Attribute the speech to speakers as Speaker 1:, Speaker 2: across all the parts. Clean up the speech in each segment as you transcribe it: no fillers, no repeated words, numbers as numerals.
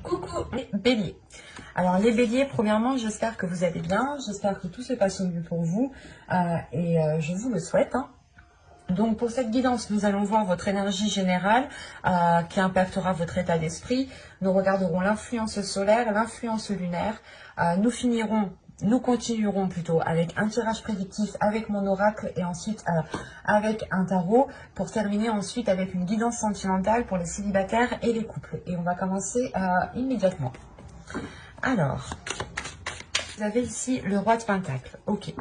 Speaker 1: Coucou les béliers. Alors les béliers, premièrement, j'espère que vous allez bien, j'espère que tout se passe au mieux pour vous je vous le souhaite. Donc pour cette guidance, nous allons voir votre énergie générale qui impactera votre état d'esprit. Nous regarderons l'influence solaire, l'influence lunaire. Nous continuerons plutôt avec un tirage prédictif avec mon oracle et ensuite avec un tarot pour terminer ensuite avec une guidance sentimentale pour les célibataires et les couples. Et on va commencer immédiatement. Alors, vous avez ici le roi de Pentacle. Ok.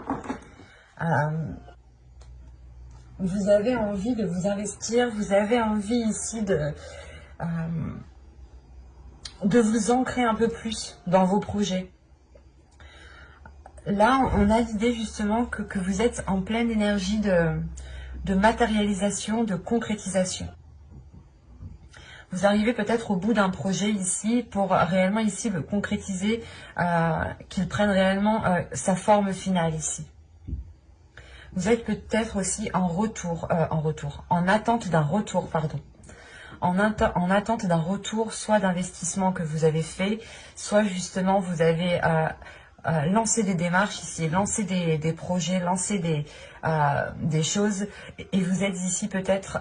Speaker 1: Vous avez envie de vous investir, vous avez envie ici de vous ancrer un peu plus dans vos projets. Là, on a l'idée justement que vous êtes en pleine énergie de matérialisation, de concrétisation. Vous arrivez peut-être au bout d'un projet ici pour réellement ici le concrétiser, qu'il prenne réellement sa forme finale ici. Vous êtes peut-être aussi en attente d'un retour, pardon. En attente d'un retour, soit d'investissement que vous avez fait, soit justement vous avez lancé des démarches ici, lancé des projets, lancé des choses, et vous êtes ici peut-être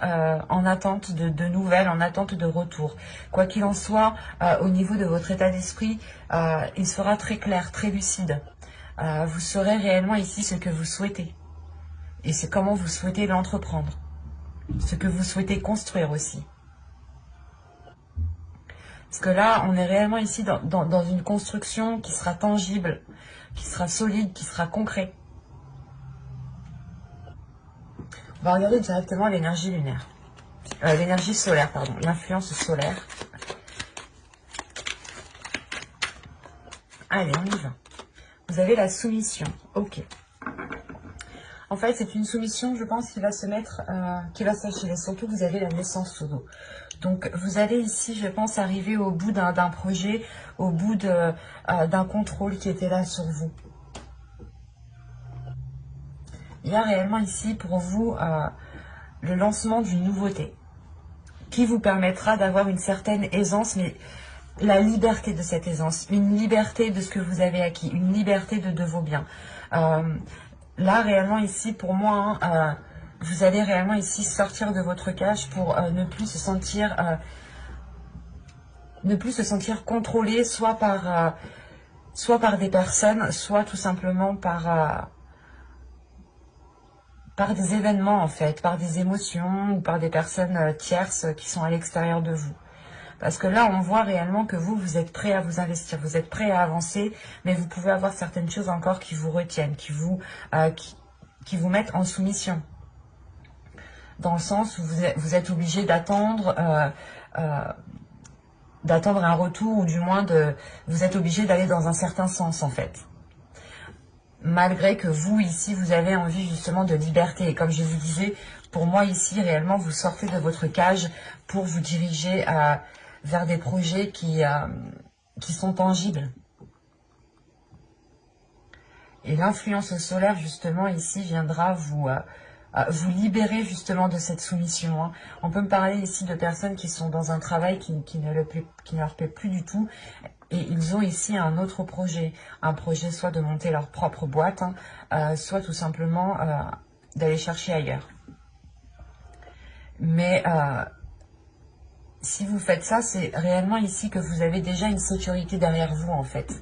Speaker 1: en attente de nouvelles, en attente de retour. Quoi qu'il en soit, au niveau de votre état d'esprit, il sera très clair, très lucide. Vous saurez réellement ici ce que vous souhaitez. Et c'est comment vous souhaitez l'entreprendre. Ce que vous souhaitez construire aussi. Parce que là, on est réellement ici dans une construction qui sera tangible, qui sera solide, qui sera concret. On va regarder directement l'énergie lunaire. L'énergie solaire, pardon. L'influence solaire. Allez, on y va. Vous avez la soumission. Ok. En fait, c'est une soumission, je pense, qui va se mettre, qui va s'achever. Surtout, vous avez la naissance sous l'eau. Donc, vous allez ici, je pense, arriver au bout d'un projet, au bout d'un contrôle qui était là sur vous. Il y a réellement ici, pour vous, le lancement d'une nouveauté qui vous permettra d'avoir une certaine aisance, mais la liberté de cette aisance, une liberté de ce que vous avez acquis, une liberté de vos biens. Là, réellement, ici, pour moi, vous allez réellement ici sortir de votre cage pour ne plus se sentir contrôlé, soit par des personnes, soit tout simplement par des événements, en fait, par des émotions ou par des personnes tierces qui sont à l'extérieur de vous. Parce que là, on voit réellement que vous êtes prêt à vous investir, vous êtes prêt à avancer, mais vous pouvez avoir certaines choses encore qui vous retiennent, qui vous mettent en soumission. Dans le sens où vous êtes obligé d'attendre un retour, ou du moins vous êtes obligé d'aller dans un certain sens, en fait. Malgré que vous, ici, vous avez envie justement de liberté. Et comme je vous disais, pour moi, ici, réellement, vous sortez de votre cage pour vous diriger vers des projets qui sont tangibles. Et l'influence solaire, justement, ici, viendra vous libérer, justement, de cette soumission. Hein. On peut me parler ici de personnes qui sont dans un travail qui ne leur plaît plus du tout. Et ils ont ici un autre projet. Un projet soit de monter leur propre boîte, soit tout simplement d'aller chercher ailleurs. Mais si vous faites ça, c'est réellement ici que vous avez déjà une sécurité derrière vous, en fait.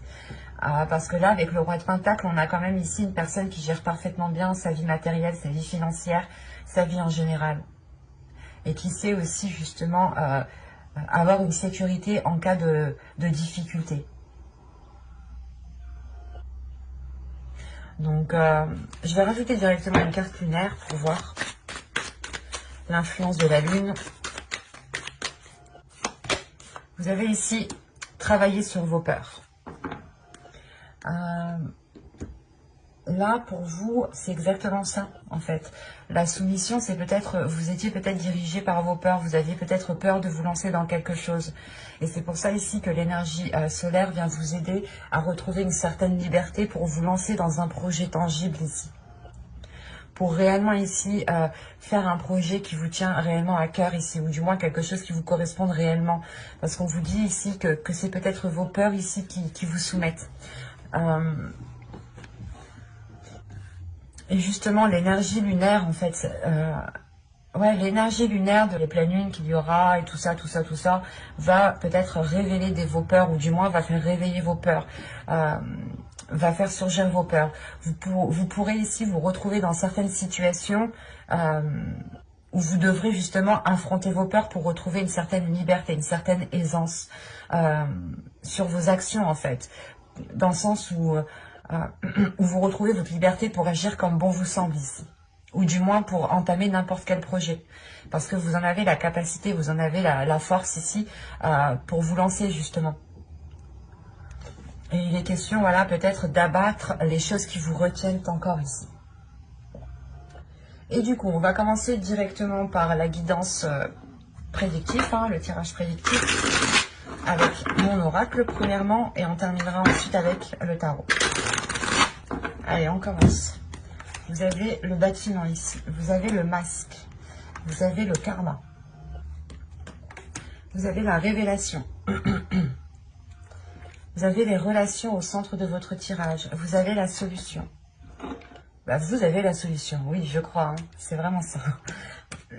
Speaker 1: Parce que là, avec le roi de Pentacle, on a quand même ici une personne qui gère parfaitement bien sa vie matérielle, sa vie financière, sa vie en général. Et qui sait aussi, justement, avoir une sécurité en cas de difficulté. Donc, je vais rajouter directement une carte lunaire pour voir l'influence de la lune. Vous avez ici travaillé sur vos peurs. Là, pour vous, c'est exactement ça, en fait. La soumission, c'est peut-être, vous étiez peut-être dirigé par vos peurs, vous aviez peut-être peur de vous lancer dans quelque chose. Et c'est pour ça ici que l'énergie solaire vient vous aider à retrouver une certaine liberté pour vous lancer dans un projet tangible ici. pour réellement ici faire un projet qui vous tient réellement à cœur ici, ou du moins quelque chose qui vous corresponde réellement. Parce qu'on vous dit ici que c'est peut-être vos peurs ici qui vous soumettent. Et justement, l'énergie lunaire, en fait, ouais, l'énergie lunaire de les pleines lunes qu'il y aura et tout ça, va peut-être révéler vos peurs, ou du moins va faire réveiller vos peurs, va faire surgir vos peurs. Vous pourrez ici vous retrouver dans certaines situations où vous devrez justement affronter vos peurs pour retrouver une certaine liberté, une certaine aisance sur vos actions en fait, dans le sens où vous retrouvez votre liberté pour agir comme bon vous semble ici, ou du moins pour entamer n'importe quel projet, parce que vous en avez la capacité, vous en avez la force ici pour vous lancer justement. Et il est question, voilà, peut-être d'abattre les choses qui vous retiennent encore ici. Et du coup, on va commencer directement par la guidance prédictive, le tirage prédictif, avec mon oracle premièrement, et on terminera ensuite avec le tarot. Allez, on commence. Vous avez le bâtiment ici, vous avez le masque, vous avez le karma, vous avez la révélation, vous avez les relations au centre de votre tirage, vous avez la solution. Bah, vous avez la solution, oui, je crois, c'est vraiment ça.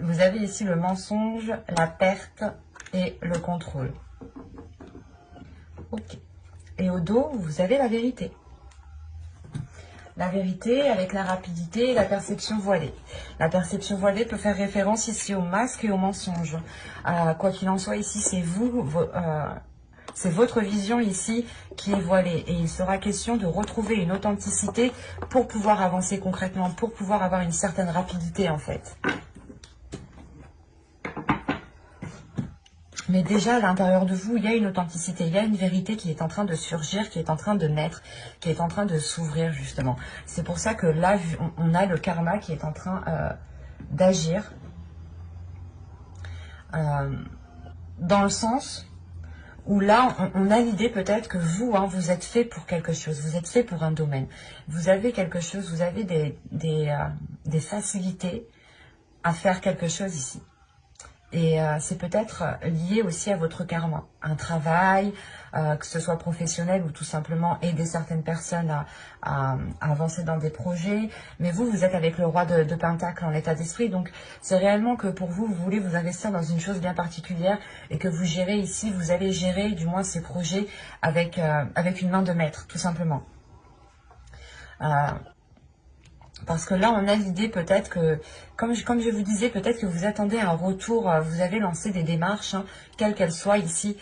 Speaker 1: Vous avez ici le mensonge, la perte et le contrôle. Ok. Et au dos, vous avez la vérité. La vérité avec la rapidité et la perception voilée. La perception voilée peut faire référence ici au masque et au mensonge. Quoi qu'il en soit, ici, c'est c'est votre vision ici qui est voilée. Et il sera question de retrouver une authenticité pour pouvoir avancer concrètement, pour pouvoir avoir une certaine rapidité en fait. Mais déjà, à l'intérieur de vous, il y a une authenticité, il y a une vérité qui est en train de surgir, qui est en train de naître, qui est en train de s'ouvrir, justement. C'est pour ça que là, on a le karma qui est en train d'agir. Dans le sens où là, on a l'idée peut-être que vous, vous êtes fait pour quelque chose, vous êtes fait pour un domaine. Vous avez quelque chose, vous avez des facilités à faire quelque chose ici. Et c'est peut-être lié aussi à votre karma. Un travail, que ce soit professionnel ou tout simplement aider certaines personnes à avancer dans des projets. Mais vous êtes avec le roi de Pentacle en état d'esprit. Donc c'est réellement que pour vous, vous voulez vous investir dans une chose bien particulière et que vous gérez ici, vous allez gérer du moins ces projets avec une main de maître, tout simplement. Parce que là, on a l'idée peut-être que, comme je vous disais, peut-être que vous attendez un retour, vous avez lancé des démarches, quelles qu'elles soient ici,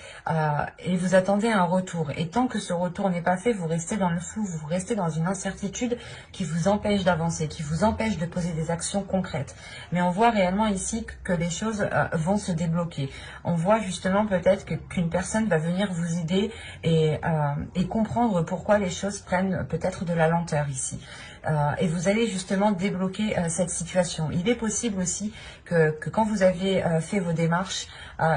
Speaker 1: et vous attendez un retour. Et tant que ce retour n'est pas fait, vous restez dans le flou, vous restez dans une incertitude qui vous empêche d'avancer, qui vous empêche de poser des actions concrètes. Mais on voit réellement ici que les choses vont se débloquer. On voit justement peut-être qu'une personne va venir vous aider et comprendre pourquoi les choses prennent peut-être de la lenteur ici. Et vous allez justement débloquer cette situation. Il est possible aussi que quand vous avez fait vos démarches,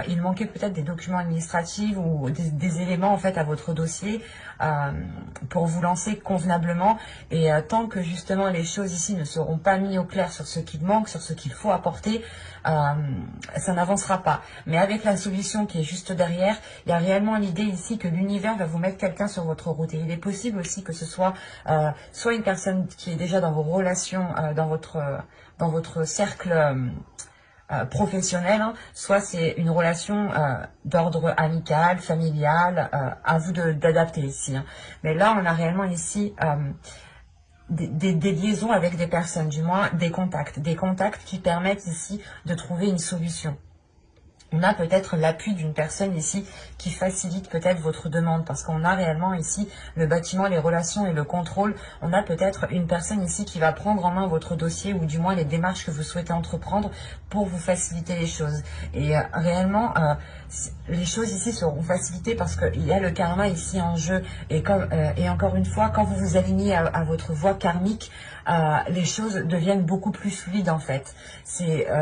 Speaker 1: il manquait peut-être des documents administratifs ou des éléments en fait à votre dossier pour vous lancer convenablement. Et tant que justement les choses ici ne seront pas mises au clair sur ce qu'il manque, sur ce qu'il faut apporter, ça n'avancera pas. Mais avec la solution qui est juste derrière, il y a réellement l'idée ici que l'univers va vous mettre quelqu'un sur votre route. Et il est possible aussi que ce soit soit une personne qui est déjà dans vos relations, dans votre cercle professionnel, soit c'est une relation d'ordre amical, familial, à vous d'adapter ici. Mais là, on a réellement ici des liaisons avec des personnes, du moins des contacts qui permettent ici de trouver une solution. On a peut-être l'appui d'une personne ici qui facilite peut-être votre demande, parce qu'on a réellement ici le bâtiment, les relations et le contrôle. On a peut-être une personne ici qui va prendre en main votre dossier, ou du moins les démarches que vous souhaitez entreprendre pour vous faciliter les choses. Et réellement, les choses ici seront facilitées parce qu'il y a le karma ici en jeu. Et, et encore une fois, quand vous vous alignez à votre voie karmique, les choses deviennent beaucoup plus fluides en fait.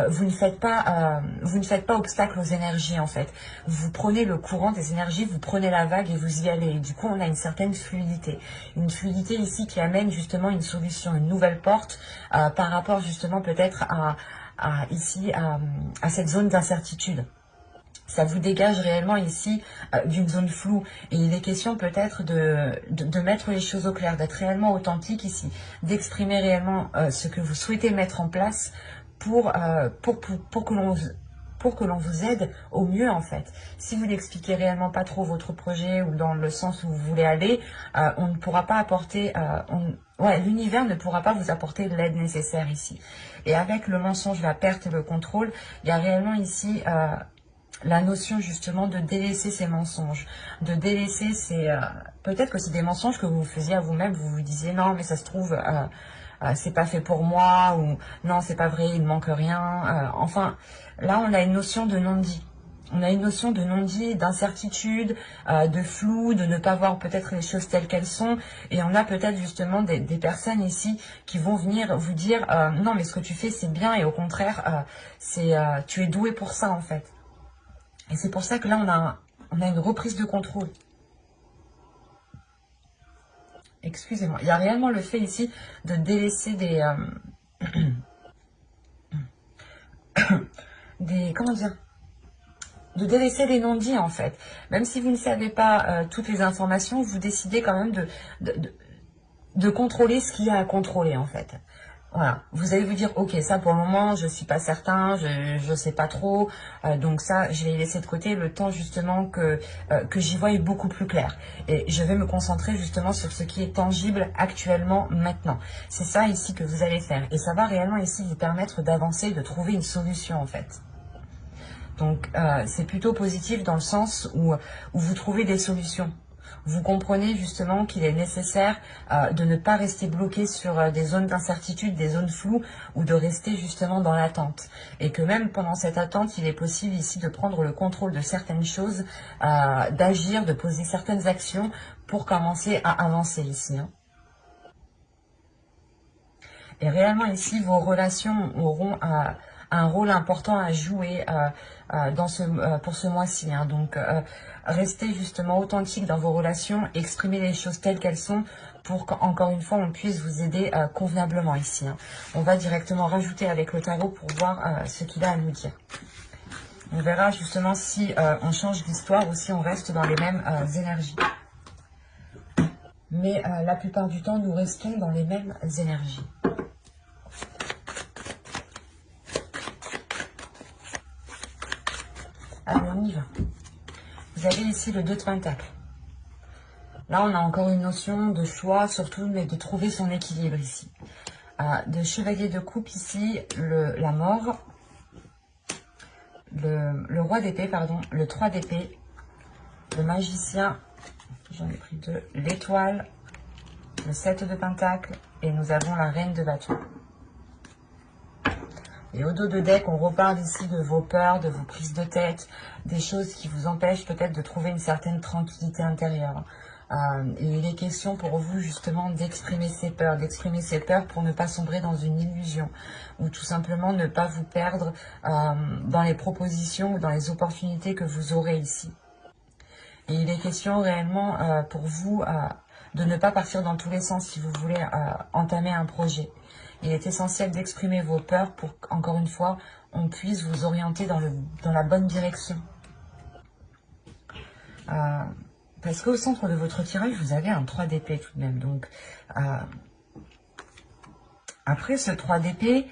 Speaker 1: Vous ne faites pas obstacle aux énergies en fait. Vous prenez le courant des énergies, vous prenez la vague et vous y allez. Et du coup, on a une certaine fluidité. Une fluidité ici qui amène justement une solution, une nouvelle porte par rapport justement peut-être à cette zone d'incertitude. Ça vous dégage réellement ici d'une zone floue. Et il est question peut-être de mettre les choses au clair, d'être réellement authentique ici, d'exprimer réellement ce que vous souhaitez mettre en place pour que l'on vous aide au mieux en fait. Si vous n'expliquez réellement pas trop votre projet ou dans le sens où vous voulez aller, on ne pourra pas apporter... l'univers ne pourra pas vous apporter l'aide nécessaire ici. Et avec le mensonge, la perte et le contrôle, il y a réellement ici... la notion justement de délaisser ces mensonges, de délaisser ces... peut-être que c'est des mensonges que vous faisiez à vous-même, vous vous disiez non mais ça se trouve c'est pas fait pour moi, ou non c'est pas vrai, il ne manque rien, enfin là on a une notion de non-dit. On a une notion de non-dit, d'incertitude, de flou, de ne pas voir peut-être les choses telles qu'elles sont. Et on a peut-être justement des personnes ici qui vont venir vous dire non mais ce que tu fais c'est bien et au contraire tu es doué pour ça en fait. Et c'est pour ça que là, on a une reprise de contrôle. Excusez-moi. Il y a réellement le fait ici de délaisser comment dire, de délaisser des non-dits en fait. Même si vous ne savez pas toutes les informations, vous décidez quand même de contrôler ce qu'il y a à contrôler en fait. Voilà, vous allez vous dire, ok, ça pour le moment, je suis pas certain, je sais pas trop, donc ça, je vais laisser de côté le temps justement que j'y voie beaucoup plus clair. Et je vais me concentrer justement sur ce qui est tangible actuellement, maintenant. C'est ça ici que vous allez faire. Et ça va réellement ici vous permettre d'avancer, de trouver une solution en fait. Donc, c'est plutôt positif dans le sens où vous trouvez des solutions. Vous comprenez justement qu'il est nécessaire de ne pas rester bloqué sur des zones d'incertitude, des zones floues, ou de rester justement dans l'attente. Et que même pendant cette attente, il est possible ici de prendre le contrôle de certaines choses, d'agir, de poser certaines actions pour commencer à avancer ici. Hein. Et réellement ici, vos relations auront un rôle important à jouer pour ce mois-ci. Hein. Donc, restez justement authentique dans vos relations, exprimez les choses telles qu'elles sont pour qu'encore une fois, on puisse vous aider convenablement ici. Hein. On va directement rajouter avec le tarot pour voir ce qu'il a à nous dire. On verra justement si on change d'histoire ou si on reste dans les mêmes énergies. Mais la plupart du temps, nous restons dans les mêmes énergies. Allez, on y va. Vous avez ici le 2 de Pentacle. Là, on a encore une notion de choix, surtout, mais de trouver son équilibre ici. De Chevalier de Coupe ici, la mort, le Roi d'épée, pardon, le 3 d'épée, le Magicien, j'en ai pris 2, l'Étoile, le 7 de Pentacle, et nous avons la Reine de Bâton. Et au dos de deck, on reparle ici de vos peurs, de vos prises de tête, des choses qui vous empêchent peut-être de trouver une certaine tranquillité intérieure. Et il est question pour vous justement d'exprimer ces peurs pour ne pas sombrer dans une illusion, ou tout simplement ne pas vous perdre dans les propositions ou dans les opportunités que vous aurez ici. Et il est question réellement pour vous de ne pas partir dans tous les sens si vous voulez entamer un projet. Il est essentiel d'exprimer vos peurs pour qu'encore une fois, on puisse vous orienter dans la bonne direction. Parce qu'au centre de votre tirage, vous avez un 3 d'épée tout de même. Donc, après ce 3 d'épée,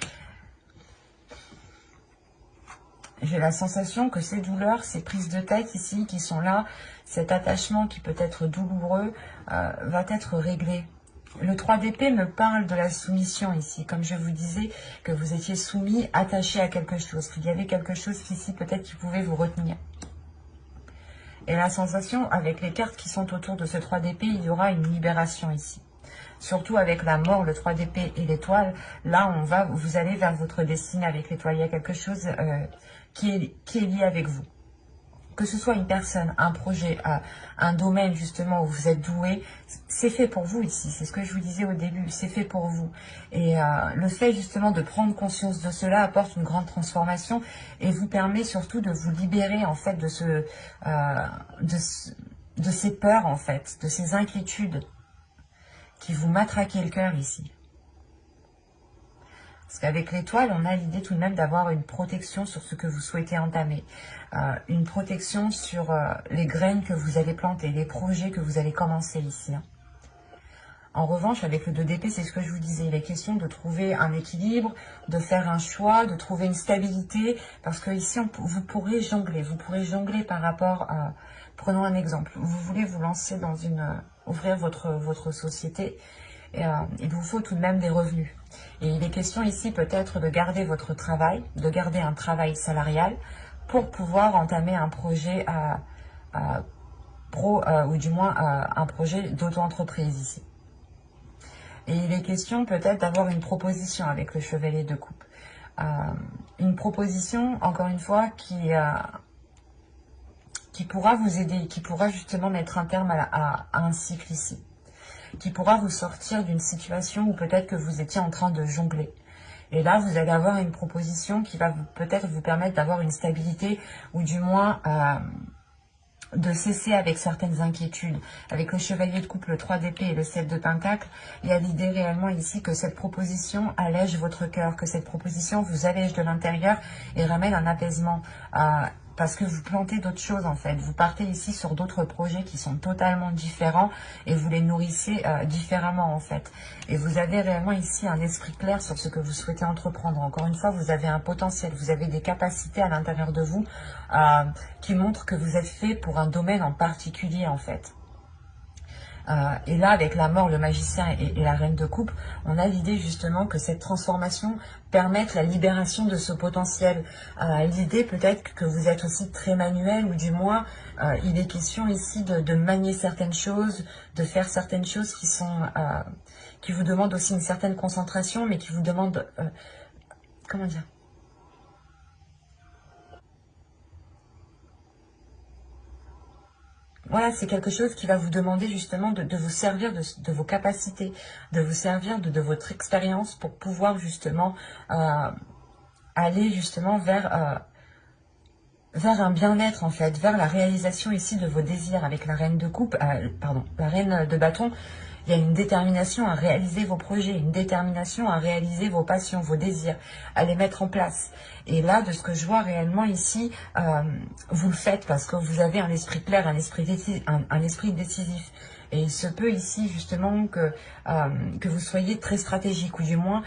Speaker 1: j'ai la sensation que ces douleurs, ces prises de tête ici qui sont là, cet attachement qui peut être douloureux, va être réglé. Le 3 d'épée me parle de la soumission ici. Comme je vous disais, que vous étiez soumis, attaché à quelque chose. Qu'il y avait quelque chose ici peut-être qui pouvait vous retenir. Et la sensation, avec les cartes qui sont autour de ce 3 d'épée, il y aura une libération ici. Surtout avec la mort, le 3 d'épée et l'étoile, là vous allez vers votre destinée avec l'étoile. Il y a quelque chose qui est lié avec vous. que ce soit une personne, un projet, un domaine justement où vous êtes doué, c'est fait pour vous ici. C'est ce que je vous disais au début, c'est fait pour vous. Et le fait justement de prendre conscience de cela apporte une grande transformation et vous permet surtout de vous libérer en fait de ces peurs en fait, de ces inquiétudes qui vous matraquent le cœur ici. Parce qu'avec l'étoile, on a l'idée tout de même d'avoir une protection sur ce que vous souhaitez entamer. Une protection sur les graines que vous allez planter, les projets que vous allez commencer ici. En revanche, avec le 2 d'épée, c'est ce que je vous disais. Il est question de trouver un équilibre, de faire un choix, de trouver une stabilité. Parce que ici, vous pourrez jongler. Vous pourrez jongler par rapport à... Prenons un exemple. Vous voulez vous lancer dans ouvrir votre société. Et il vous faut tout de même des revenus. Et il est question ici peut-être de garder votre travail, de garder un travail salarial pour pouvoir entamer un projet pro ou du moins un projet d'auto-entreprise ici. Et il est question peut-être d'avoir une proposition avec le chevalier de coupe. Une proposition, encore une fois, qui pourra vous aider, qui pourra justement mettre un terme à un cycle ici. Qui pourra vous sortir d'une situation où peut-être que vous étiez en train de jongler. Et là, vous allez avoir une proposition qui va peut-être vous permettre d'avoir une stabilité ou du moins de cesser avec certaines inquiétudes. Avec le chevalier de coupe, le 3 d'épée et le 7 de pentacle, il y a l'idée réellement ici que cette proposition allège votre cœur, que cette proposition vous allège de l'intérieur et ramène un apaisement. Parce que vous plantez d'autres choses en fait. Vous partez ici sur d'autres projets qui sont totalement différents et vous les nourrissez différemment en fait. Et vous avez réellement ici un esprit clair sur ce que vous souhaitez entreprendre. Encore une fois, vous avez un potentiel, vous avez des capacités à l'intérieur de vous qui montrent que vous êtes fait pour un domaine en particulier en fait. Et là, avec la mort, le magicien et la reine de coupe, on a l'idée justement que cette transformation permette la libération de ce potentiel. L'idée peut-être que vous êtes aussi très manuel, ou du moins, il est question ici de manier certaines choses, de faire certaines choses qui vous demandent aussi une certaine concentration, mais qui vous demandent... comment dire ? Voilà, c'est quelque chose qui va vous demander justement de vous servir de vos capacités, de vous servir de votre expérience pour pouvoir justement aller justement vers un bien-être en fait, vers la réalisation ici de vos désirs. Avec la reine de coupe, la reine de bâton, il y a une détermination à réaliser vos projets, une détermination à réaliser vos passions, vos désirs, à les mettre en place. Et là, de ce que je vois réellement ici, vous le faites parce que vous avez un esprit clair, un esprit décisif. Et il se peut ici justement que vous soyez très stratégique, ou du moins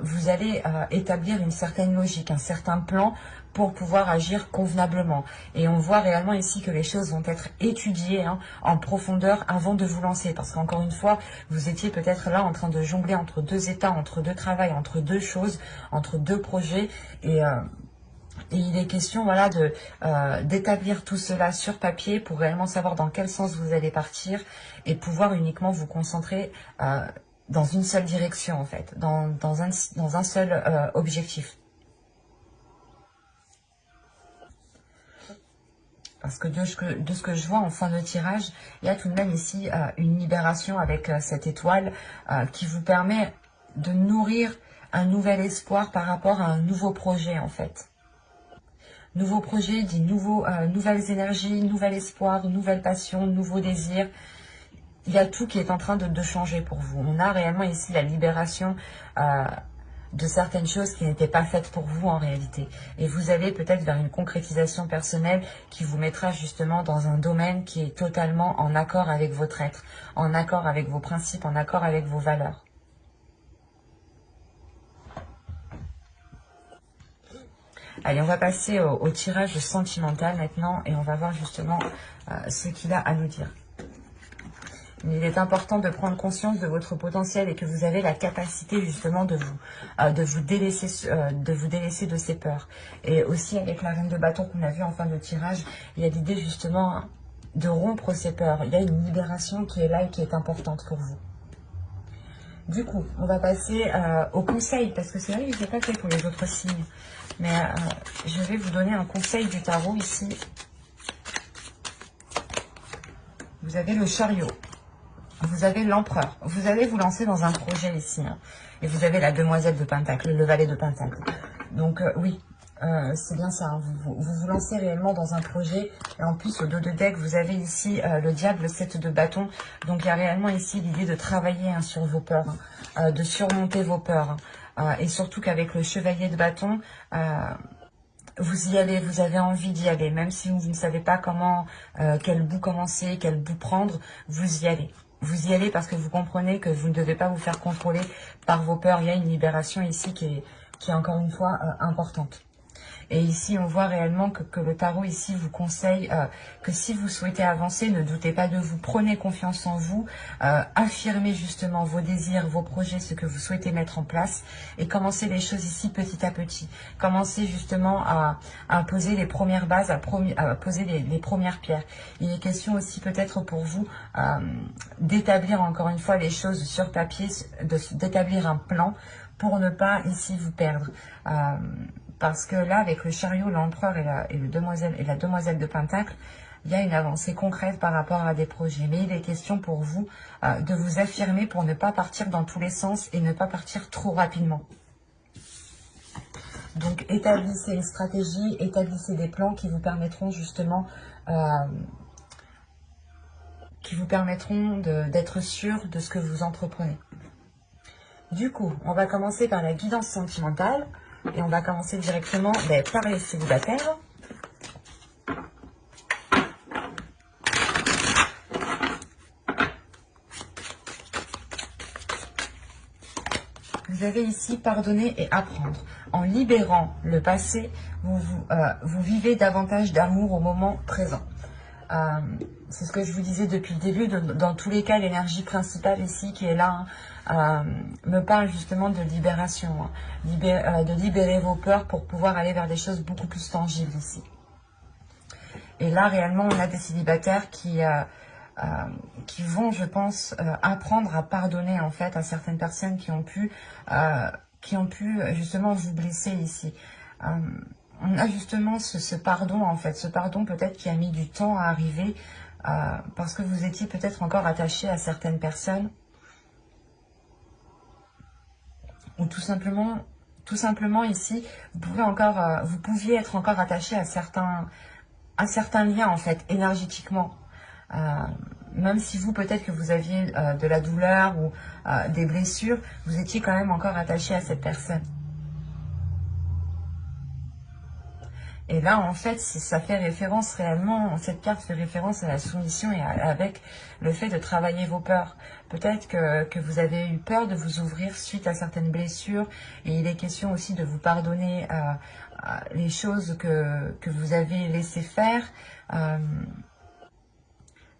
Speaker 1: vous allez établir une certaine logique, un certain plan pour pouvoir agir convenablement. Et on voit réellement ici que les choses vont être étudiées en profondeur avant de vous lancer. Parce qu'encore une fois, vous étiez peut-être là en train de jongler entre deux états, entre deux travails, entre deux choses, entre deux projets. Et il est question voilà, d'établir tout cela sur papier pour réellement savoir dans quel sens vous allez partir et pouvoir uniquement vous concentrer dans une seule direction en fait, dans un seul objectif. Parce que de ce que je vois en fin de tirage, il y a tout de même ici une libération avec cette étoile qui vous permet de nourrir un nouvel espoir par rapport à un nouveau projet en fait. Nouveau projet dit nouvelles énergies, nouvel espoir, nouvelle passion, nouveaux désirs. Il y a tout qui est en train de changer pour vous. On a réellement ici la libération de certaines choses qui n'étaient pas faites pour vous en réalité. Et vous allez peut-être vers une concrétisation personnelle qui vous mettra justement dans un domaine qui est totalement en accord avec votre être, en accord avec vos principes, en accord avec vos valeurs. Allez, on va passer au tirage sentimental maintenant et on va voir justement ce qu'il a à nous dire. Il est important de prendre conscience de votre potentiel et que vous avez la capacité justement de vous délaisser de ces peurs. Et aussi avec la reine de bâton qu'on a vu en fin de tirage, il y a l'idée justement de rompre ces peurs. Il y a une libération qui est là et qui est importante pour vous. Du coup, on va passer au conseil, parce que c'est vrai que je n'ai pas fait pour les autres signes. Mais je vais vous donner un conseil du tarot ici Vous avez le chariot. Vous avez l'empereur. Vous allez vous lancer dans un projet ici. Hein. Et vous avez la demoiselle de Pentacle, le valet de Pentacle. Donc oui, c'est bien ça. Hein. Vous lancez réellement dans un projet. Et en plus, au dos de deck, vous avez ici le diable, le 7 de bâton. Donc il y a réellement ici l'idée de travailler hein, sur vos peurs, de surmonter vos peurs. Et surtout qu'avec le chevalier de bâton, vous y allez, vous avez envie d'y aller. Même si vous ne savez pas comment, quel bout commencer, quel bout prendre, vous y allez. Vous y allez parce que vous comprenez que vous ne devez pas vous faire contrôler par vos peurs. Il y a une libération ici qui est encore une fois importante. Et ici, on voit réellement que le tarot ici vous conseille que si vous souhaitez avancer, ne doutez pas de vous, prenez confiance en vous, affirmez justement vos désirs, vos projets, ce que vous souhaitez mettre en place et commencez les choses ici petit à petit. Commencez justement à poser les premières bases, à poser les premières pierres. Il est question aussi peut-être pour vous d'établir encore une fois les choses sur papier, d'établir un plan pour ne pas ici vous perdre. Parce que là, avec le chariot, l'empereur et la demoiselle de Pentacle, il y a une avancée concrète par rapport à des projets. Mais il est question pour vous de vous affirmer pour ne pas partir dans tous les sens et ne pas partir trop rapidement. Donc, établissez une stratégie, établissez des plans qui vous permettront justement d'être sûr de ce que vous entreprenez. Du coup, on va commencer par la guidance sentimentale. Et on va commencer directement par les célibataires. Vous avez ici pardonner et apprendre. En libérant le passé, vous vivez davantage d'amour au moment présent. C'est ce que je vous disais depuis le début. Dans tous les cas, l'énergie principale ici qui est là me parle justement de libération. Hein, de libérer vos peurs pour pouvoir aller vers des choses beaucoup plus tangibles ici. Et là, réellement, on a des célibataires qui vont, je pense, apprendre à pardonner en fait à certaines personnes qui ont pu justement vous blesser ici. On a justement ce pardon, en fait, ce pardon peut-être qui a mis du temps à arriver parce que vous étiez peut-être encore attaché à certaines personnes ou tout simplement ici, vous pouviez être encore attaché à certains liens, en fait, énergétiquement. Même si vous, peut-être que vous aviez de la douleur ou des blessures, vous étiez quand même encore attaché à cette personne. Et là, en fait, ça fait référence réellement, cette carte fait référence à la soumission et avec le fait de travailler vos peurs. Peut-être que vous avez eu peur de vous ouvrir suite à certaines blessures. Et il est question aussi de vous pardonner les choses que vous avez laissé faire.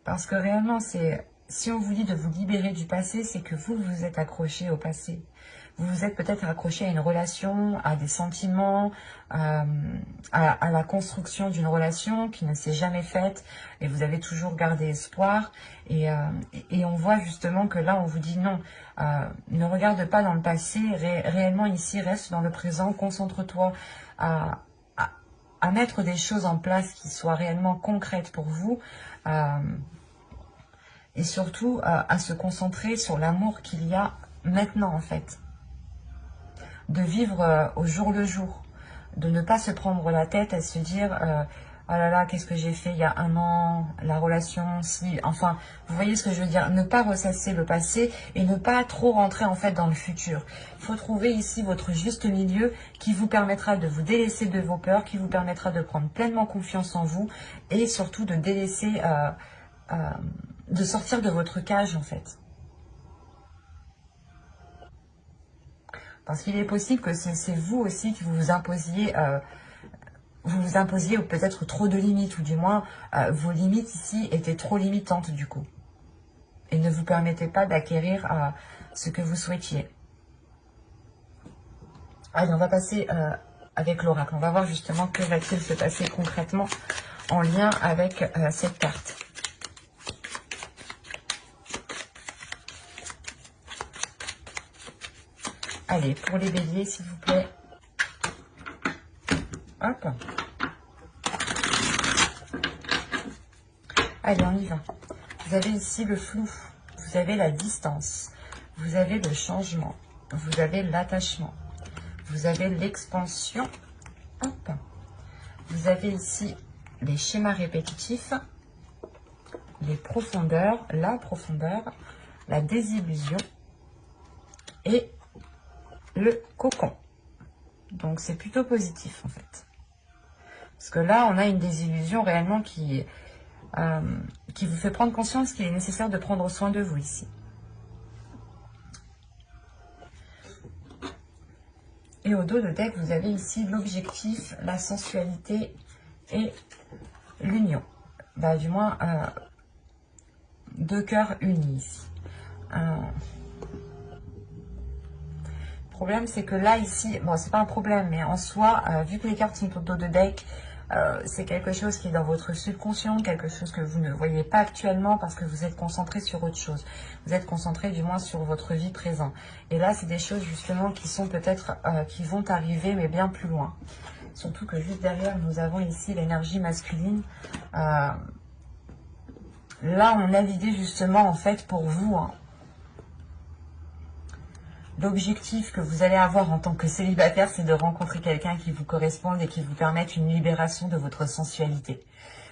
Speaker 1: Parce que réellement, si on vous dit de vous libérer du passé, c'est que vous vous êtes accroché au passé. Vous vous êtes peut-être accroché à une relation, à des sentiments, à la construction d'une relation qui ne s'est jamais faite et vous avez toujours gardé espoir. Et on voit justement que là, on vous dit non, ne regarde pas dans le passé, réellement ici, reste dans le présent, concentre-toi à mettre des choses en place qui soient réellement concrètes pour vous. Et surtout à se concentrer sur l'amour qu'il y a maintenant en fait. De vivre au jour le jour, de ne pas se prendre la tête à se dire oh là là, qu'est-ce que j'ai fait il y a un an, la relation, si, enfin, vous voyez ce que je veux dire, ne pas ressasser le passé et ne pas trop rentrer en fait dans le futur. Il faut trouver ici votre juste milieu qui vous permettra de vous délaisser de vos peurs, qui vous permettra de prendre pleinement confiance en vous et surtout de délaisser, de sortir de votre cage en fait. Parce qu'il est possible que c'est vous aussi qui vous vous imposiez peut-être trop de limites, ou du moins vos limites ici étaient trop limitantes du coup. Et ne vous permettaient pas d'acquérir ce que vous souhaitiez. Allez, on va passer avec l'oracle. On va voir justement que va-t-il se passer concrètement en lien avec cette carte. Allez, pour les béliers, s'il vous plaît. Hop. Allez, on y va. Vous avez ici le flou, vous avez la distance, vous avez le changement, vous avez l'attachement, vous avez l'expansion, hop. Vous avez ici les schémas répétitifs, les profondeurs, la désillusion et le cocon. Donc c'est plutôt positif en fait. Parce que là, on a une désillusion réellement qui vous fait prendre conscience qu'il est nécessaire de prendre soin de vous ici. Et au dos de deck, vous avez ici l'objectif, la sensualité et l'union. Bah, du moins, deux cœurs unis ici. Le problème, c'est que là, ici, bon, c'est pas un problème, mais en soi, vu que les cartes sont au dos de deck, c'est quelque chose qui est dans votre subconscient, quelque chose que vous ne voyez pas actuellement parce que vous êtes concentré sur autre chose. Vous êtes concentré du moins sur votre vie présente. Et là, c'est des choses justement qui sont peut-être, qui vont arriver, mais bien plus loin. Surtout que juste derrière, nous avons ici l'énergie masculine. Là, on a l'idée justement, en fait, pour vous, hein, l'objectif que vous allez avoir en tant que célibataire, c'est de rencontrer quelqu'un qui vous corresponde et qui vous permette une libération de votre sensualité,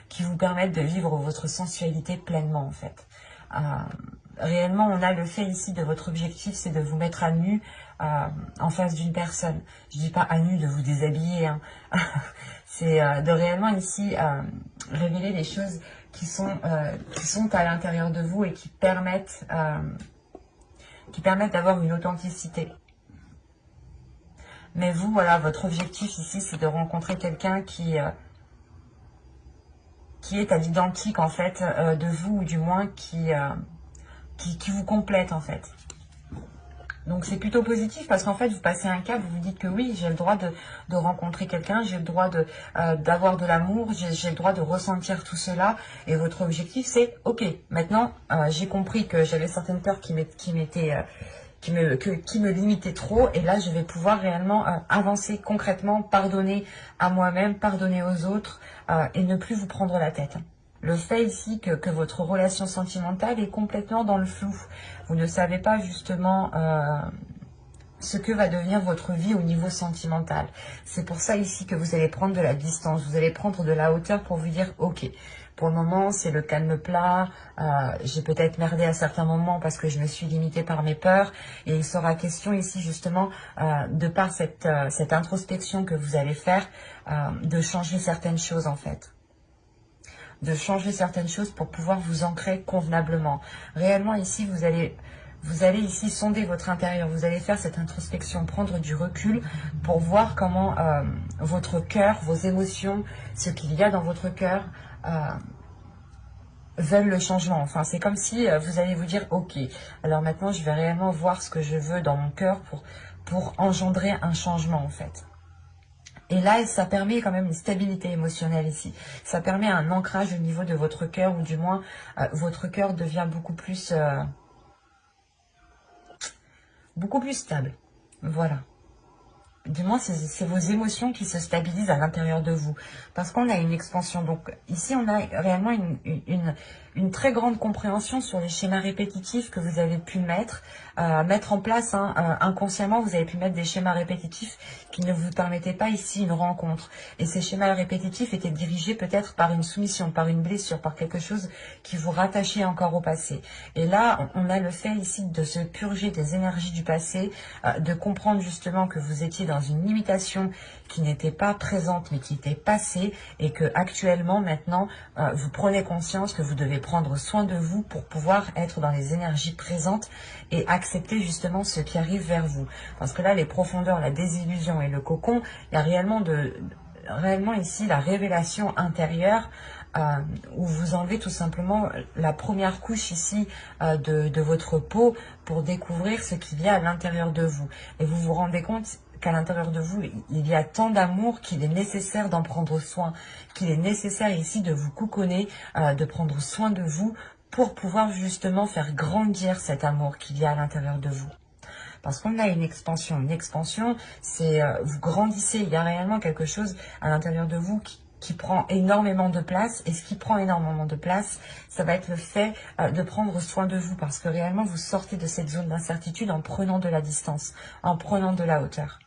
Speaker 1: qui vous permette de vivre votre sensualité pleinement, en fait. Réellement, on a le fait ici de votre objectif, c'est de vous mettre à nu en face d'une personne. Je dis pas à nu de vous déshabiller, hein. C'est de réellement ici révéler des choses qui sont à l'intérieur de vous et qui permettent d'avoir une authenticité. Mais vous, voilà, votre objectif ici, c'est de rencontrer quelqu'un qui est à l'identique, en fait, de vous, ou du moins qui vous complète, en fait. Donc, c'est plutôt positif parce qu'en fait, vous passez un cap, vous vous dites que oui, j'ai le droit de rencontrer quelqu'un, j'ai le droit d'avoir de l'amour, j'ai le droit de ressentir tout cela. Et votre objectif, c'est, ok, maintenant, j'ai compris que j'avais certaines peurs qui me limitaient trop. Et là, je vais pouvoir réellement avancer concrètement, pardonner à moi-même, pardonner aux autres et ne plus vous prendre la tête. Le fait ici que votre relation sentimentale est complètement dans le flou. Vous ne savez pas justement ce que va devenir votre vie au niveau sentimental. C'est pour ça ici que vous allez prendre de la distance, vous allez prendre de la hauteur pour vous dire, ok, pour le moment c'est le calme plat, j'ai peut-être merdé à certains moments parce que je me suis limitée par mes peurs, et il sera question ici justement, de par cette introspection que vous allez faire, de changer certaines choses en fait. De changer certaines choses pour pouvoir vous ancrer convenablement. Réellement ici, vous allez ici sonder votre intérieur, vous allez faire cette introspection, prendre du recul pour voir comment votre cœur, vos émotions, ce qu'il y a dans votre cœur veulent le changement. Enfin, c'est comme si vous allez vous dire, ok, alors maintenant je vais réellement voir ce que je veux dans mon cœur pour engendrer un changement en fait. Et là, ça permet quand même une stabilité émotionnelle ici. Ça permet un ancrage au niveau de votre cœur, ou du moins, votre cœur devient beaucoup plus stable. Voilà. Du moins, c'est vos émotions qui se stabilisent à l'intérieur de vous. Parce qu'on a une expansion. Donc ici, on a réellement une très grande compréhension sur les schémas répétitifs que vous avez pu mettre en place. Inconsciemment, vous avez pu mettre des schémas répétitifs qui ne vous permettaient pas ici une rencontre. Et ces schémas répétitifs étaient dirigés peut-être par une soumission, par une blessure, par quelque chose qui vous rattachait encore au passé. Et là, on a le fait ici de se purger des énergies du passé, de comprendre justement que vous étiez dans une limitation qui n'était pas présente mais qui était passée, et que actuellement maintenant vous prenez conscience que vous devez prendre soin de vous pour pouvoir être dans les énergies présentes et accepter justement ce qui arrive vers vous. Parce que là, les profondeurs, la désillusion et le cocon, il y a réellement ici la révélation intérieure, où vous enlevez tout simplement la première couche ici de votre peau pour découvrir ce qu'il y a à l'intérieur de vous. Et vous vous rendez compte qu'à l'intérieur de vous, il y a tant d'amour qu'il est nécessaire d'en prendre soin, qu'il est nécessaire ici de vous couconner, de prendre soin de vous pour pouvoir justement faire grandir cet amour qu'il y a à l'intérieur de vous. Parce qu'on a une expansion. Une expansion, c'est vous grandissez. Il y a réellement quelque chose à l'intérieur de vous qui prend énormément de place. Et ce qui prend énormément de place, ça va être le fait de prendre soin de vous. Parce que réellement, vous sortez de cette zone d'incertitude en prenant de la distance, en prenant de la hauteur.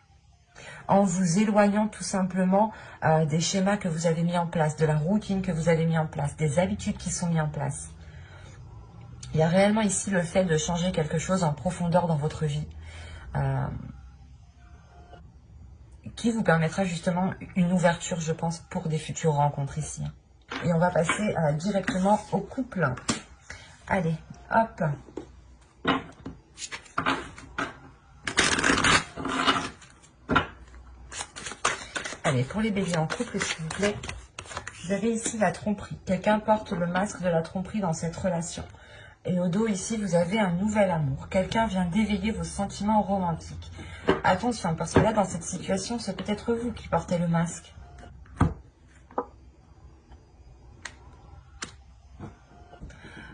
Speaker 1: En vous éloignant tout simplement des schémas que vous avez mis en place, de la routine que vous avez mis en place, des habitudes qui sont mises en place. Il y a réellement ici le fait de changer quelque chose en profondeur dans votre vie. Qui vous permettra justement une ouverture, je pense, pour des futures rencontres ici. Et on va passer directement au couple. Allez, hop. Allez, pour les béliers en couple, s'il vous plaît, vous avez ici la tromperie. Quelqu'un porte le masque de la tromperie dans cette relation. Et au dos, ici, vous avez un nouvel amour. Quelqu'un vient d'éveiller vos sentiments romantiques. Attention, parce que là, dans cette situation, c'est peut-être vous qui portez le masque.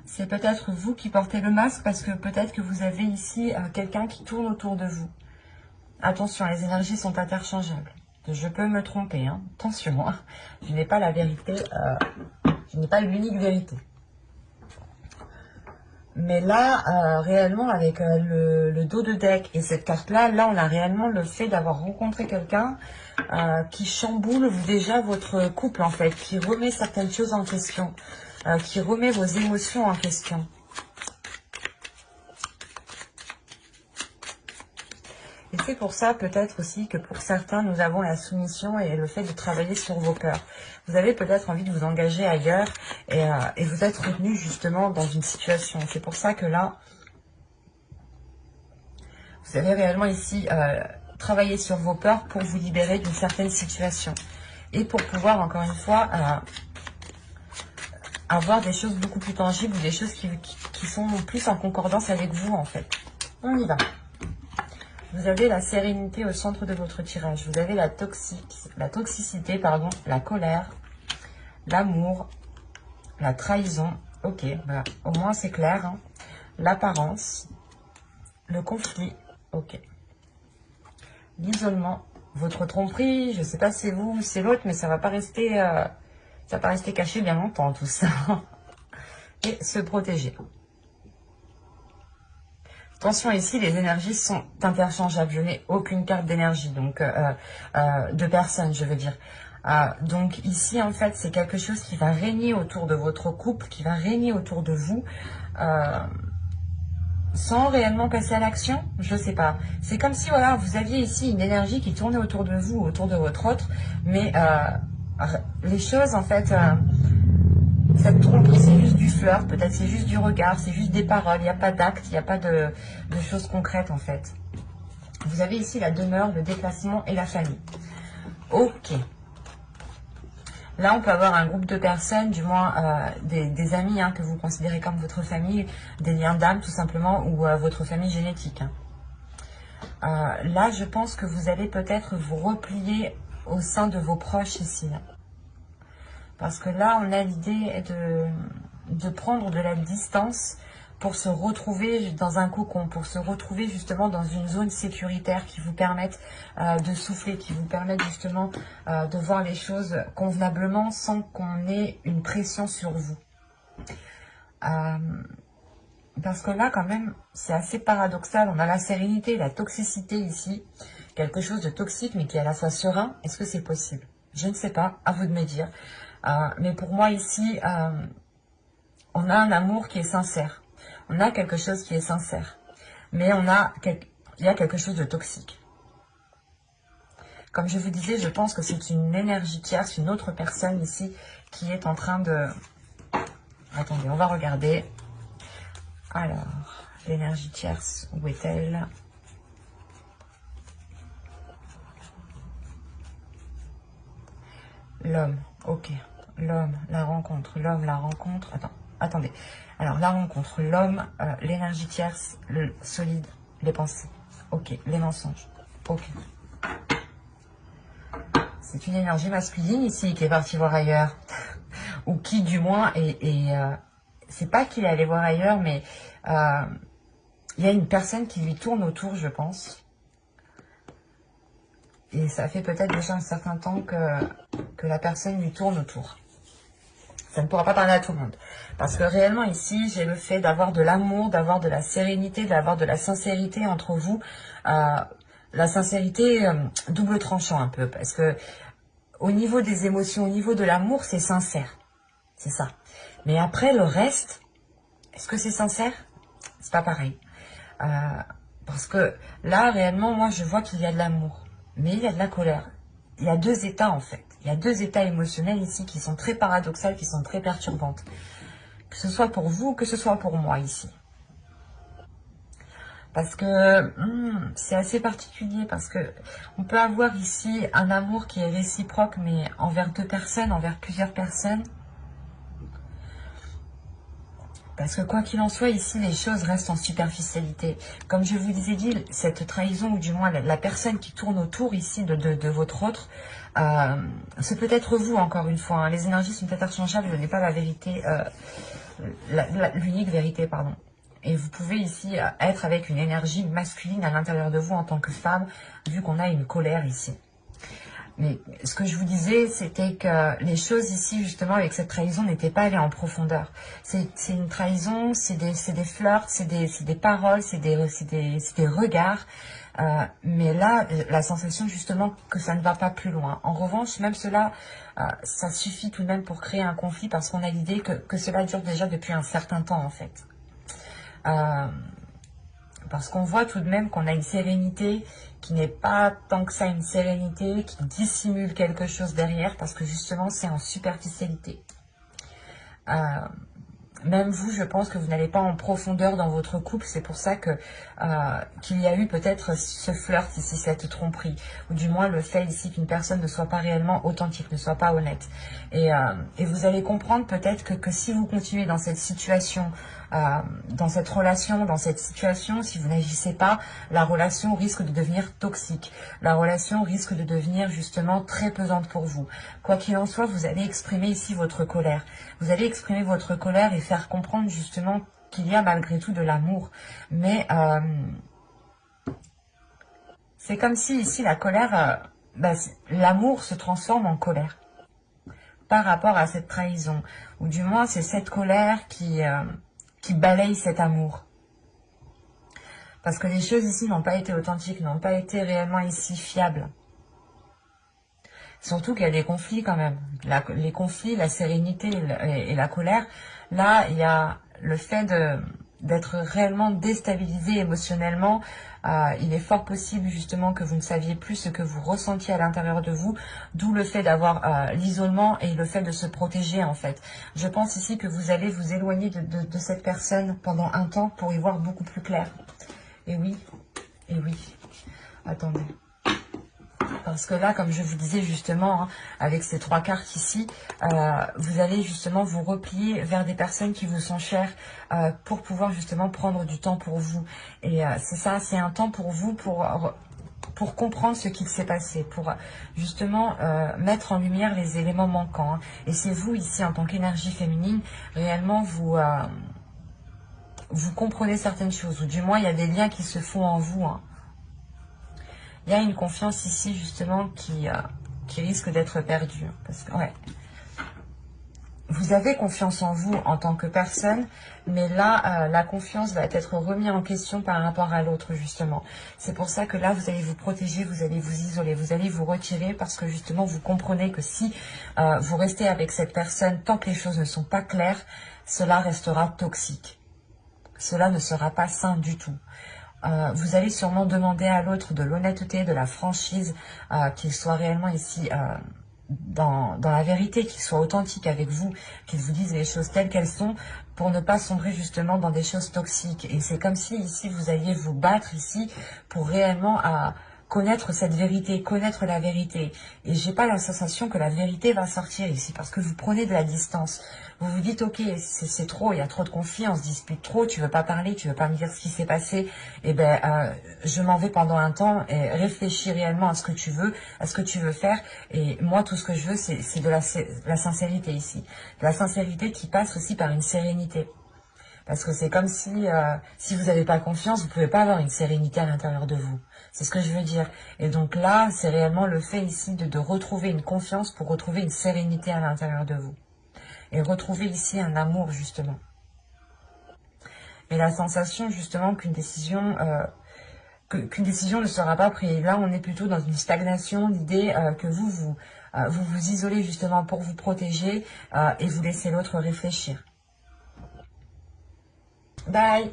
Speaker 1: C'est peut-être vous qui portez le masque parce que peut-être que vous avez ici quelqu'un qui tourne autour de vous. Attention, les énergies sont interchangeables. Je peux me tromper, hein. Attention, hein. Je n'ai pas la vérité, je n'ai pas l'unique vérité. Mais là, réellement, avec le dos de deck et cette carte-là, là, on a réellement le fait d'avoir rencontré quelqu'un qui chamboule déjà votre couple, en fait, qui remet certaines choses en question, qui remet vos émotions en question. Et c'est pour ça, peut-être aussi, que pour certains, nous avons la soumission et le fait de travailler sur vos peurs. Vous avez peut-être envie de vous engager ailleurs et vous êtes retenu justement dans une situation. C'est pour ça que là, vous avez réellement ici travaillé sur vos peurs pour vous libérer d'une certaine situation. Et pour pouvoir, encore une fois, avoir des choses beaucoup plus tangibles ou des choses qui sont plus en concordance avec vous, en fait. On y va. Vous avez la sérénité au centre de votre tirage. Vous avez la toxicité, pardon, la colère, l'amour, la trahison. Ok, bah, au moins c'est clair. Hein. L'apparence, le conflit. Ok. L'isolement, votre tromperie. Je ne sais pas si c'est vous ou c'est l'autre, mais ça va pas rester, ça va pas rester caché bien longtemps tout ça. Et se protéger. Attention ici, les énergies sont interchangeables. Je n'ai aucune carte d'énergie, donc de personne, je veux dire. Donc ici, en fait, c'est quelque chose qui va régner autour de votre couple, qui va régner autour de vous, sans réellement passer à l'action. Je sais pas. C'est comme si, voilà, vous aviez ici une énergie qui tournait autour de vous, autour de votre autre, mais les choses, en fait... cette tromperie, c'est juste du flirt, peut-être c'est juste du regard, c'est juste des paroles, il n'y a pas d'acte, il n'y a pas de choses concrètes en fait. Vous avez ici la demeure, le déplacement et la famille. Ok. Là, on peut avoir un groupe de personnes, du moins des amis hein, que vous considérez comme votre famille, des liens d'âme tout simplement, ou votre famille génétique. Hein. Là, je pense que vous allez peut-être vous replier au sein de vos proches ici. Hein. Parce que là, on a l'idée de prendre de la distance pour se retrouver dans un cocon, pour se retrouver justement dans une zone sécuritaire qui vous permette de souffler, qui vous permette justement de voir les choses convenablement sans qu'on ait une pression sur vous. Parce que là, quand même, c'est assez paradoxal. On a la sérénité, la toxicité ici. Quelque chose de toxique, mais qui est à la fois serein. Est-ce que c'est possible? Je ne sais pas, à vous de me dire. Mais pour moi ici, on a un amour qui est sincère. On a quelque chose qui est sincère. Mais il y a quelque chose de toxique. Comme je vous disais, je pense que c'est une énergie tierce, une autre personne ici qui est en train de... Attendez, on va regarder. Alors, l'énergie tierce, où est-elle? L'homme, ok. L'homme, la rencontre, l'homme, la rencontre. Attendez. Alors, la rencontre, l'homme, l'énergie tierce, le solide, les pensées. Ok, les mensonges. Ok. C'est une énergie masculine ici qui est partie voir ailleurs. Ou qui, du moins, c'est pas qu'il est allé voir ailleurs, mais il y a une personne qui lui tourne autour, je pense. Et ça fait peut-être déjà un certain temps que la personne lui tourne autour. Ça ne pourra pas parler à tout le monde. Parce que réellement ici, j'ai le fait d'avoir de l'amour, d'avoir de la sérénité, d'avoir de la sincérité entre vous. La sincérité double tranchant un peu. Parce que au niveau des émotions, au niveau de l'amour, c'est sincère. C'est ça. Mais après, le reste, est-ce que c'est sincère? C'est pas pareil. Parce que là, réellement, moi, je vois qu'il y a de l'amour. Mais il y a de la colère. Il y a deux états, en fait. Il y a deux états émotionnels ici qui sont très paradoxales, qui sont très perturbantes. Que ce soit pour vous, que ce soit pour moi ici. Parce que c'est assez particulier, parce que on peut avoir ici un amour qui est réciproque, mais envers deux personnes, envers plusieurs personnes. Parce que quoi qu'il en soit, ici, les choses restent en superficialité. Comme je vous ai dit, cette trahison, ou du moins la personne qui tourne autour ici de votre autre, c'est peut-être vous, encore une fois. Hein. Les énergies sont interchangeables, je n'ai pas la vérité, l'unique vérité, pardon. Et vous pouvez ici être avec une énergie masculine à l'intérieur de vous en tant que femme, vu qu'on a une colère ici. Mais ce que je vous disais, c'était que les choses ici, justement, avec cette trahison, n'étaient pas allées en profondeur. C'est une trahison, c'est des flirts, c'est des paroles, c'est des regards. Mais là, la sensation, justement, que ça ne va pas plus loin. En revanche, même cela, ça suffit tout de même pour créer un conflit, parce qu'on a l'idée que cela dure déjà depuis un certain temps, en fait. Parce qu'on voit tout de même qu'on a une sérénité qui n'est pas tant que ça une sérénité, qui dissimule quelque chose derrière, parce que justement c'est en superficialité. Même vous, je pense que vous n'allez pas en profondeur dans votre couple, c'est pour ça que qu'il y a eu peut-être ce flirt ici, cette tromperie, ou du moins le fait ici qu'une personne ne soit pas réellement authentique, ne soit pas honnête. Et vous allez comprendre peut-être que si vous continuez dans cette situation, dans cette relation, dans cette situation, si vous n'agissez pas, la relation risque de devenir toxique. La relation risque de devenir justement très pesante pour vous. Quoi qu'il en soit, vous allez exprimer ici votre colère. Vous allez exprimer votre colère et faire comprendre justement qu'il y a malgré tout de l'amour. Mais c'est comme si ici la colère, l'amour se transforme en colère par rapport à cette trahison. Ou du moins c'est cette colère qui balaye cet amour. Parce que les choses ici n'ont pas été authentiques, n'ont pas été réellement ici fiables. Surtout qu'il y a des conflits quand même. Les conflits, la sérénité et la colère, là, il y a le fait d'être réellement déstabilisé émotionnellement. Il est fort possible justement que vous ne saviez plus ce que vous ressentiez à l'intérieur de vous, d'où le fait d'avoir l'isolement et le fait de se protéger en fait. Je pense ici que vous allez vous éloigner de cette personne pendant un temps pour y voir beaucoup plus clair. Et oui, attendez. Parce que là, comme je vous disais justement, hein, avec ces trois cartes ici, vous allez justement vous replier vers des personnes qui vous sont chères pour pouvoir justement prendre du temps pour vous. Et c'est ça, c'est un temps pour vous pour comprendre ce qu'il s'est passé, pour justement mettre en lumière les éléments manquants. Hein. Et c'est vous ici, en tant qu'énergie féminine, réellement vous comprenez certaines choses, ou du moins il y a des liens qui se font en vous. Hein. Il y a une confiance ici justement qui risque d'être perdue. Parce que, ouais. Vous avez confiance en vous en tant que personne, mais là, la confiance va être remise en question par rapport à l'autre justement. C'est pour ça que là, vous allez vous protéger, vous allez vous isoler, vous allez vous retirer parce que justement, vous comprenez que si vous restez avec cette personne, tant que les choses ne sont pas claires, cela restera toxique. Cela ne sera pas sain du tout. Vous allez sûrement demander à l'autre de l'honnêteté, de la franchise, qu'il soit réellement ici dans la vérité, qu'il soit authentique avec vous, qu'il vous dise les choses telles qu'elles sont, pour ne pas sombrer justement dans des choses toxiques. Et c'est comme si ici vous alliez vous battre ici pour réellement connaître cette vérité, connaître la vérité. Et j'ai pas la sensation que la vérité va sortir ici, parce que vous prenez de la distance. Vous vous dites, ok, c'est trop, il y a trop de conflits, on se dispute trop, tu veux pas parler, tu veux pas me dire ce qui s'est passé, et ben je m'en vais pendant un temps et réfléchis réellement à ce que tu veux, à ce que tu veux faire. Et moi, tout ce que je veux, c'est de la sincérité ici. De la sincérité qui passe aussi par une sérénité. Parce que c'est comme si, si vous n'avez pas confiance, vous ne pouvez pas avoir une sérénité à l'intérieur de vous. C'est ce que je veux dire. Et donc là, c'est réellement le fait ici de retrouver une confiance pour retrouver une sérénité à l'intérieur de vous. Et retrouver ici un amour, justement. Et la sensation, justement, qu'une décision... qu'une décision ne sera pas prise. Là, on est plutôt dans une stagnation, l'idée que vous vous isolez justement pour vous protéger et vous laissez l'autre réfléchir. Bye.